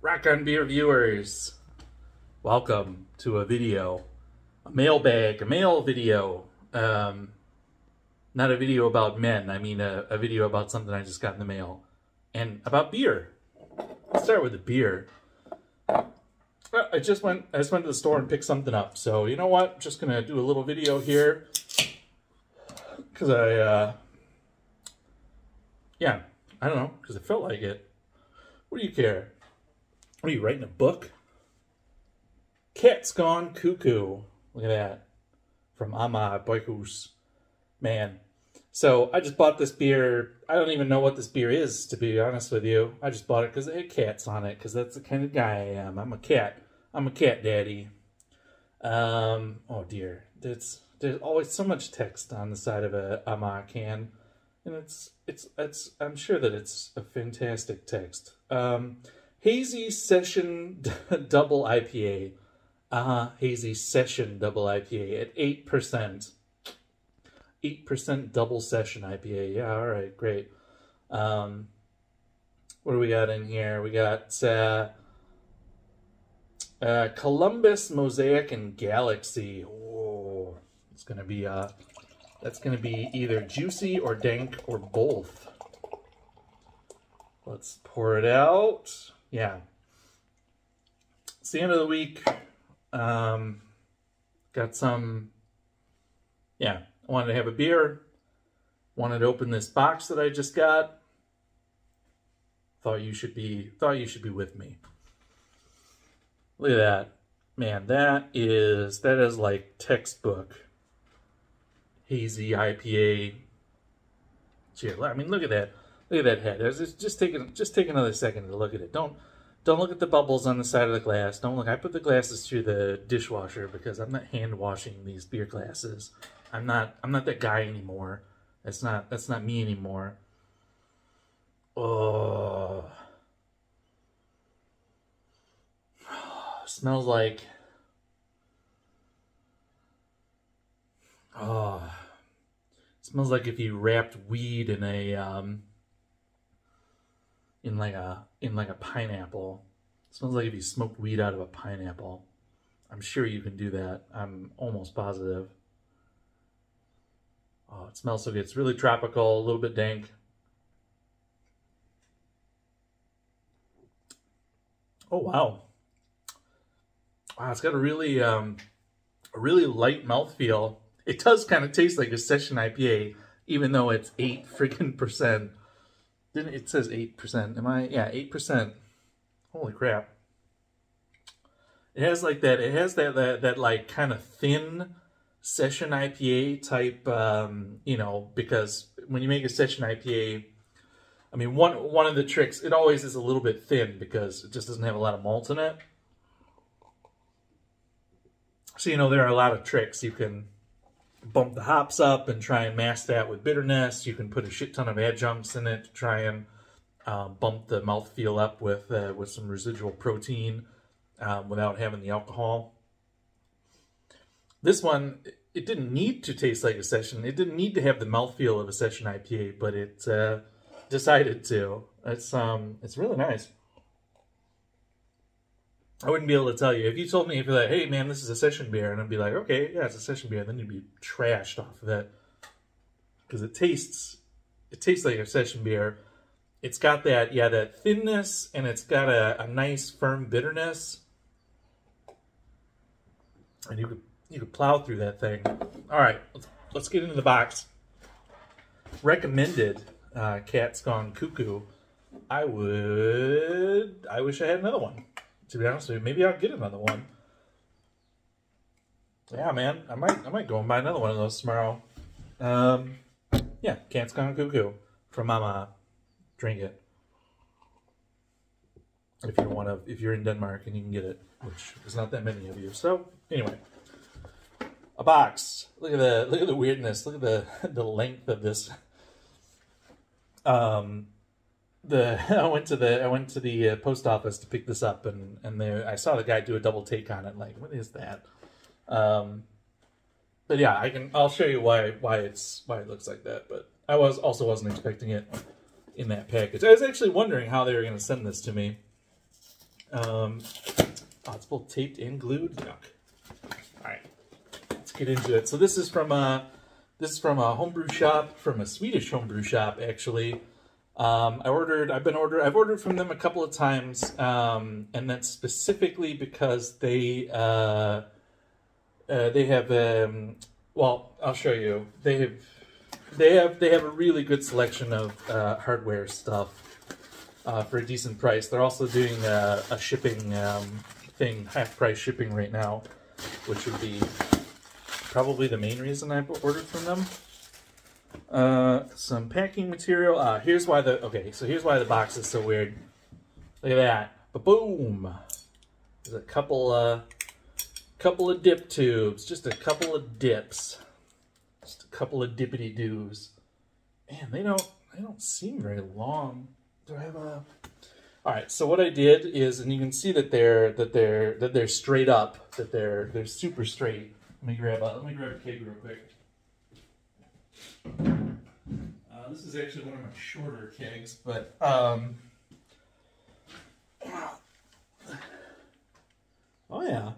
Rock on Beer viewers, welcome to a mail video. Not a video about men, I mean a video about something I just got in the mail, and about beer. Let's start with the beer. I just went to the store and picked something up, so you know what? I'm just gonna do a little video here, because I don't know, because I felt like it. What do you care? What are you, writing a book? Cat's Gone Cuckoo. Look at that. From Ama Boykus. Man. So I just bought this beer. I don't even know what this beer is, to be honest with you. I just bought it because it had cats on it, because that's the kind of guy I am. I'm a cat. I'm a cat daddy. Oh dear. There's always so much text on the side of a Ama can. And I'm sure that it's a fantastic text. Hazy Session Double IPA. Hazy Session Double IPA at 8%. 8% Double Session IPA. Yeah, all right, great. What do we got in here? We got Columbus, Mosaic, and Galaxy. Oh, it's gonna be that's gonna be either juicy or dank or both. Let's pour it out. Yeah. It's the end of the week. Got some, I wanted to have a beer. Wanted to open this box that I just got. Thought you should be with me. Look at that. Man, that is like textbook hazy IPA. Gee, I mean, look at that. Look at that head. Just take another second to look at it. Don't look at the bubbles on the side of the glass. Don't look. I put the glasses through the dishwasher because I'm not hand washing these beer glasses. I'm not that guy anymore. That's not me anymore. Oh. Smells like, smells like if you wrapped weed in a in like a pineapple. It smells like if you smoked weed out of a pineapple. I'm sure you can do that. I'm almost positive. Oh, it smells so good. It's really tropical, a little bit dank. Oh wow. Wow, it's got a really light mouthfeel. It does kind of taste like a session IPA, even though it's 8%. It says 8%. Am I? Yeah, 8%. Holy crap. It has like that. It has that like kind of thin session IPA type. Because when you make a session IPA, I mean, one of the tricks, it always is a little bit thin because it just doesn't have a lot of malt in it. So there are a lot of tricks. You can bump the hops up and try and mask that with bitterness. You can put a shit ton of adjuncts in it to try and bump the mouthfeel up with some residual protein without having the alcohol. This one, it didn't need to taste like a session. It didn't need to have the mouthfeel of a session IPA, but it decided to. It's really nice. I wouldn't be able to tell you. If you told me, if you're like, hey man, this is a session beer, and I'd be like, okay, yeah, it's a session beer, then you'd be trashed off of it. Because it tastes like a session beer. It's got that thinness, and it's got a nice firm bitterness. And you could plow through that thing. All right, let's get into the box. Recommended Cat's Gone Cuckoo. I wish I had another one. To be honest with you, maybe I'll get another one. Yeah, man, I might go and buy another one of those tomorrow. Yeah, Cat's Gone Cuckoo from Mama. Drink it if you're in Denmark and you can get it, which is not that many of you. So anyway, a box. Look at the weirdness. Look at the length of this. I went to the post office to pick this up, and I saw the guy do a double take on it. Like, what is that? But yeah, I'll show you why it looks like that. But I wasn't expecting it in that package. I was actually wondering how they were going to send this to me. Oh, it's both taped and glued. Yuck. All right, let's get into it. So this is from a homebrew shop, from a Swedish homebrew shop actually. I've ordered from them a couple of times, and that's specifically because they have well, I'll show you. They have a really good selection of hardware stuff for a decent price. They're also doing a shipping thing, half price shipping right now, which would be probably the main reason I ordered from them. Some packing material. Here's why the box is so weird. Look at that. Ba-boom! There's a couple of dip tubes. Just a couple of dips. Just a couple of dippity doos. Man, they don't seem very long. Do I have a... Alright, so what I did is, and you can see that they're straight up, that they're super straight. Let me grab a keg real quick. This is actually one of my shorter kegs, but oh yeah.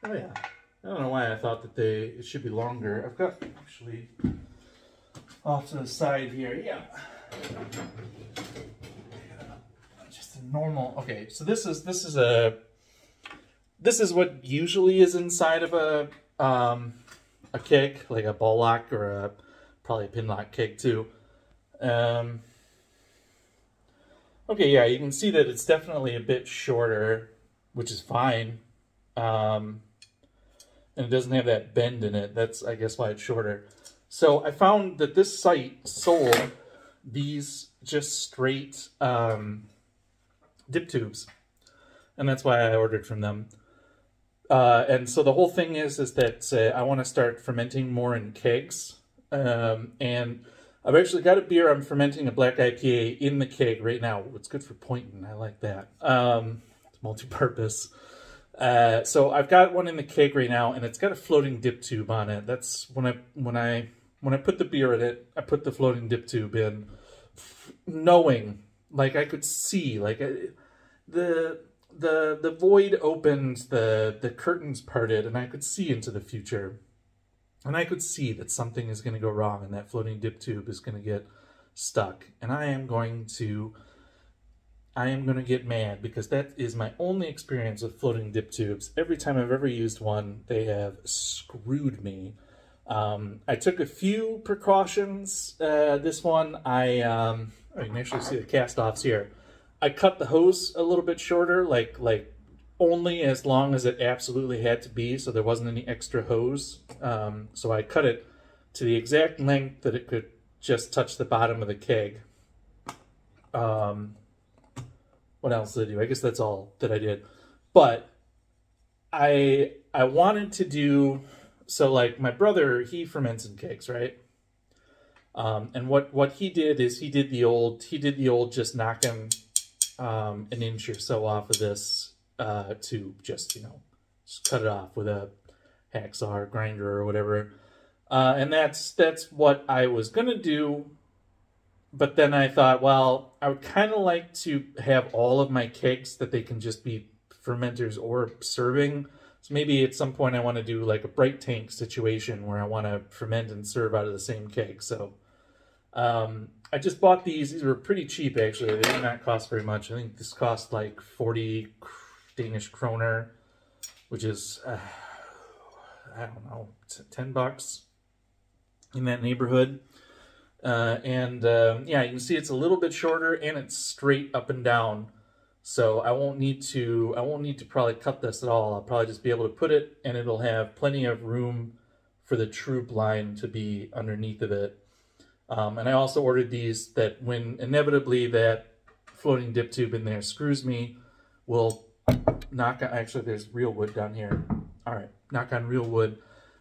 I don't know why I thought that it should be longer. I've got actually off to the side here. Yeah, just a normal. Okay, so this is what usually is inside of a keg, like a ball lock or probably a pin lock keg too. Okay, yeah, you can see that it's definitely a bit shorter, which is fine. And it doesn't have that bend in it. That's, I guess, why it's shorter. So I found that this site sold these just straight dip tubes, and that's why I ordered from them. And so the whole thing is that I want to start fermenting more in kegs. And I've actually got a beer I'm fermenting, a black IPA, in the keg right now. It's good for pointing. I like that. It's multi-purpose. So I've got one in the keg right now, and it's got a floating dip tube on it. That's when I put the beer in it, I put the floating dip tube in, knowing, like, I could see, like, the void opened, the curtains parted, and I could see into the future. And I could see that something is going to go wrong, and that floating dip tube is going to get stuck. And I am going to get mad, because that is my only experience with floating dip tubes. Every time I've ever used one, they have screwed me. I took a few precautions. This one, you can actually see the cast-offs here. I cut the hose a little bit shorter, like only as long as it absolutely had to be, so there wasn't any extra hose. So I cut it to the exact length that it could just touch the bottom of the keg. What else did I do? I guess that's all that I did. But I wanted to do, so like my brother, he ferments in kegs, right? And what he did is he did the old just knocking an inch or so off of this to just cut it off with a hacksaw or grinder or whatever. And that's what I was gonna do. But then I thought, well, I would kind of like to have all of my kegs that they can just be fermenters or serving. So maybe at some point I want to do like a bright tank situation where I want to ferment and serve out of the same keg. So I just bought these. These were pretty cheap, actually. They did not cost very much. I think this cost like 40 Danish kroner, which is, I don't know, 10 bucks in that neighborhood. Yeah, you can see it's a little bit shorter, and it's straight up and down. So I won't need to probably cut this at all. I'll probably just be able to put it, and it'll have plenty of room for the troop line to be underneath of it. And I also ordered these that when inevitably that floating dip tube in there screws me, will knock on, actually there's real wood down here. All right, knock on real wood.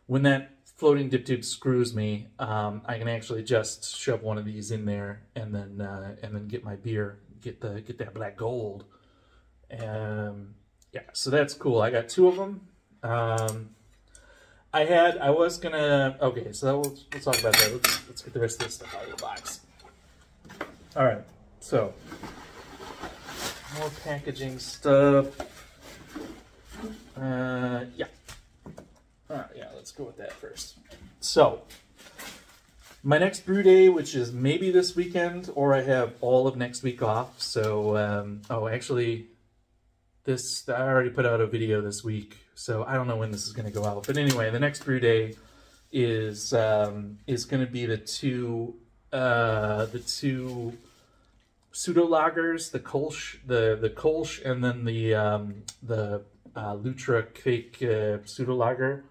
When that floating dip tube screws me, I can actually just shove one of these in there and then get my beer, get that black gold. Yeah, so that's cool. I got two of them. Okay, so we'll talk about that. Let's get the rest of this stuff out of the box. All right, so more packaging stuff. Yeah. Yeah, let's go with that first. So, my next brew day, which is maybe this weekend, or I have all of next week off. So, oh, actually, I already put out a video this week, so I don't know when this is going to go out. But anyway, the next brew day is going to be the two pseudo lagers, the Kolsch, and then the Lutra Fake pseudo lager.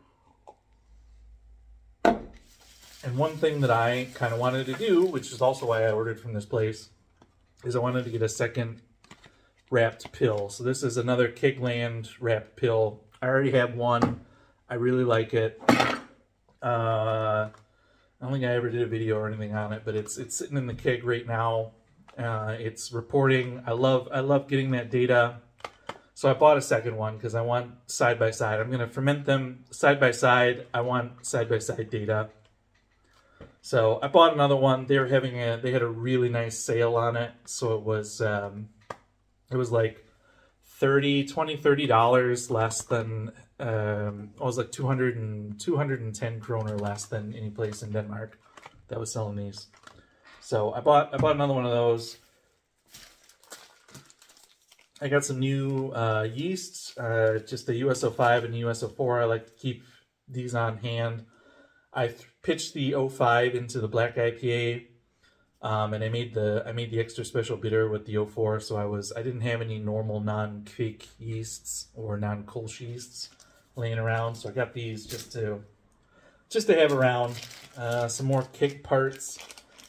And one thing that I kind of wanted to do, which is also why I ordered from this place, is I wanted to get a second wrapped pill. So this is another Kegland wrapped pill. I already have one. I really like it. I don't think I ever did a video or anything on it, but it's sitting in the keg right now. It's reporting. I love getting that data. So I bought a second one because I want side by side. I'm going to ferment them side by side. I want side by side data. So I bought another one. They had a really nice sale on it. So it was like $30 less than, it was like 210 kroner less than any place in Denmark that was selling these. So I bought another one of those. I got some new yeasts, just the USO5 and the USO4. I like to keep these on hand. I pitched the 05 into the black IPA, and I made the extra special bitter with the 04. So I didn't have any normal non-Kvik yeasts or non-Kolsch yeasts laying around. So I got these just to have around. Some more keg parts.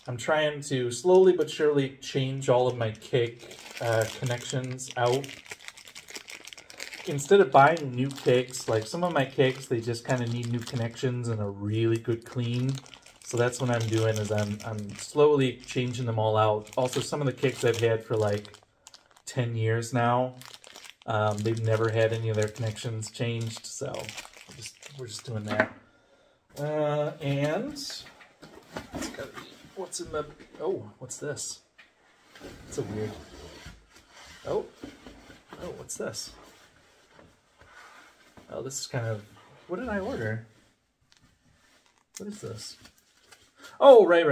I'm trying to slowly but surely change all of my keg connections out. Instead of buying new kegs, like some of my kegs, they just kind of need new connections and a really good clean. So that's what I'm doing, is I'm slowly changing them all out. Also, some of the kegs I've had for like 10 years now, they've never had any of their connections changed. So we're just doing that. And it's gotta be, what's in the, oh, what's this? It's a weird, oh, what's this? Oh, this is kind of, what did I order? What is this? Oh, right.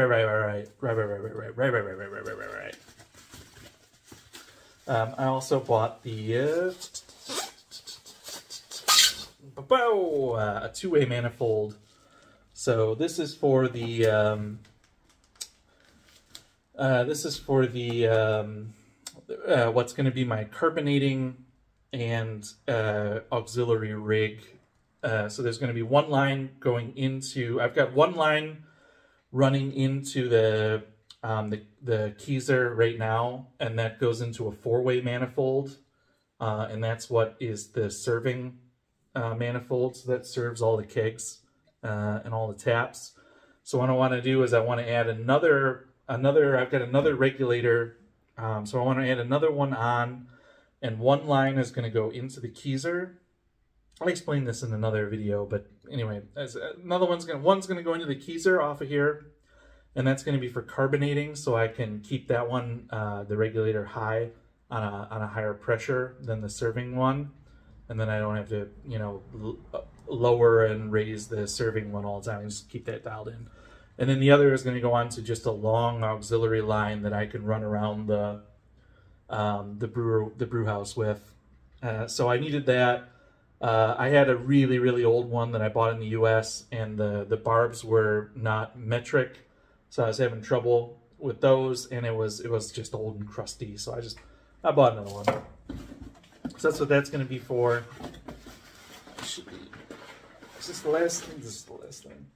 I also bought the a two-way manifold. So this is for the what's going to be my carbonating and auxiliary rig. So there's going to be one line going into, I've got one line running into the Keyser right now, and that goes into a four-way manifold, and that's what is the serving manifold, so that serves all the kegs and all the taps. So what I want to do is I want to add another I've got another regulator, so I want to add another one on, and one line is going to go into the Keyser. I'll explain this in another video, but anyway, one's going to go into the Keyser off of here, and that's going to be for carbonating, so I can keep that one, the regulator, high on a higher pressure than the serving one, and then I don't have to, lower and raise the serving one all the time. I just keep that dialed in. And then the other is going to go on to just a long auxiliary line that I can run around the brew house with. So I needed that. I had a really, really old one that I bought in the US, and the barbs were not metric, so I was having trouble with those, and it was just old and crusty, so I bought another one. So that's what that's going to be for. Is this the last thing? This is the last thing.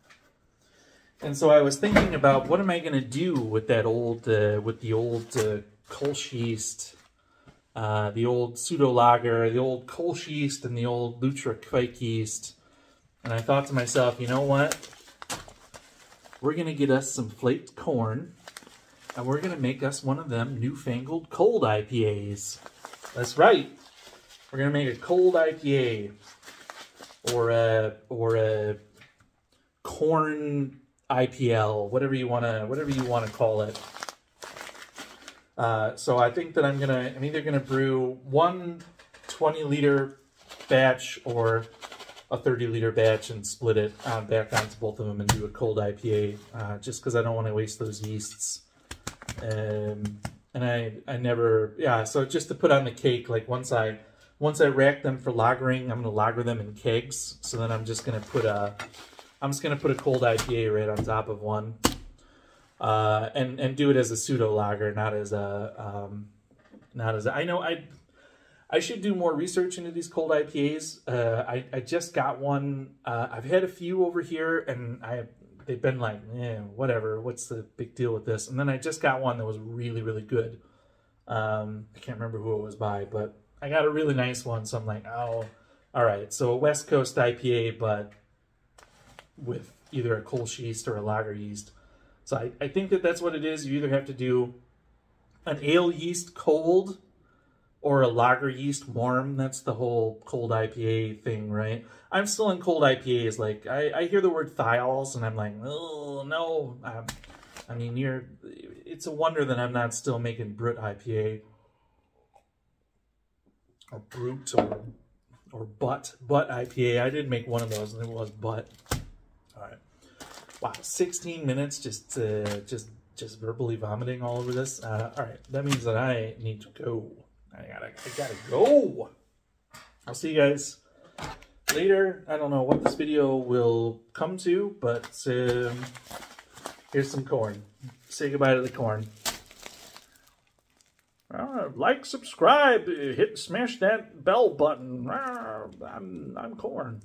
And so I was thinking about, what am I going to do with that old, with the old Kolsch yeast, the old pseudo lager, the old Kolsch yeast, and the old Lutra Kvik yeast. And I thought to myself, you know what? We're going to get us some flaked corn, and we're going to make us one of them newfangled cold IPAs. That's right. We're going to make a cold IPA, or a corn IPL, whatever you want to call it. So I think that I'm either gonna brew one 20-liter batch or a 30-liter batch and split it back onto both of them and do a cold IPA, just because I don't want to waste those yeasts. And I never, yeah. So just to put on the cake, like once I rack them for lagering, I'm gonna lager them in kegs. So then I'm just gonna put a cold IPA right on top of one, and do it as a pseudo lager, not as a I know I should do more research into these cold IPAs. I just got one. I've had a few over here, and they've been like, whatever. What's the big deal with this? And then I just got one that was really, really good. I can't remember who it was by, but I got a really nice one. So I'm like, oh, all right. So a West Coast IPA, but with either a Kolsch yeast or a lager yeast. So I think that that's what it is. You either have to do an ale yeast cold or a lager yeast warm. That's the whole cold IPA thing, right? I'm still in cold IPAs. Like, I hear the word thiols, and I'm like, oh, no. I mean, it's a wonder that I'm not still making Brut IPA. Or Brut, or Butt IPA. I did make one of those, and it was Butt. All right. Wow, 16 minutes just verbally vomiting all over this. All right, that means that I need to go. I gotta go. I'll see you guys later. I don't know what this video will come to, but here's some corn. Say goodbye to the corn. Like, subscribe, smash that bell button. I'm corn.